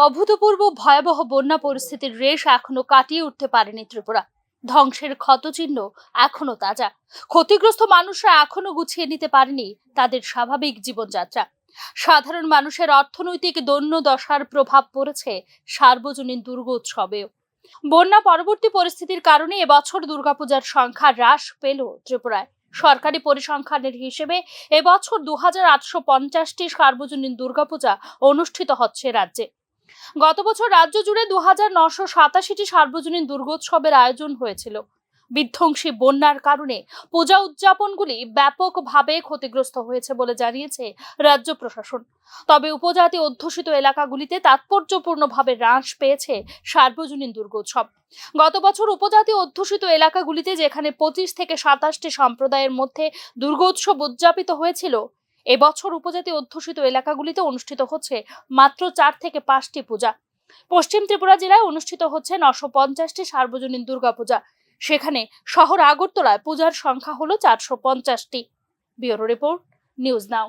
অভূতপূর্ব ভয়াবহ বন্যা পরিস্থিতির রেশ এখনো কাটিয়ে উঠতে পারেনি ত্রিপুরা। ধ্বংসের ক্ষতচিহ্ন এখনো তাজা। ক্ষতিগ্রস্ত মানুষরা এখনো গুছিয়ে নিতে পারেনি তাদের স্বাভাবিক জীবনযাত্রা। সাধারণ মানুষের অর্থনৈতিক দৈন্য দশার প্রভাব পড়েছে সার্বজনীন দুর্গোৎসবেও। বন্যা পরবর্তী পরিস্থিতির কারণে এবছর দুর্গাপূজার সংখ্যা হ্রাস পেল ত্রিপুরায়। সরকারি পরিসংখ্যানের হিসেবে এবছর 2850টি সার্বজনীন দুর্গাপূজা অনুষ্ঠিত হচ্ছে রাজ্যে। গত বছর রাজ্য জুড়ে 2987টি সার্বজনীন দুর্গোৎসবের আয়োজন হয়েছিল। বিধ্বংসী বন্যার কারণে পূজা উদযাপনগুলি ব্যাপকভাবে ক্ষতিগ্রস্ত হয়েছে বলে জানিয়েছে রাজ্য প্রশাসন। তবে উপজাতি অধ্যুষিত এলাকাগুলিতে তাৎপর্যপূর্ণভাবে হ্রাস পেয়েছে সার্বজনীন দুর্গোৎসব। গত বছর উপজাতি অধ্যুষিত এলাকাগুলিতে যেখানে 25 থেকে 27টি সম্প্রদায়ের মধ্যে দুর্গোৎসব উদযাপিত হয়েছিল, এবছর উপজাতি অধ্যুষিত এলাকাগুলিতে অনুষ্ঠিত হচ্ছে মাত্র 4 থেকে 5টি পূজা। পশ্চিম ত্রিপুরা জেলায় অনুষ্ঠিত হচ্ছে 950টি সার্বজনীন দুর্গাপূজা। সেখানে শহর আগরতলায় পূজার সংখ্যা হলো 450টি। ব্যুরো রিপোর্ট, নিউজ নাও।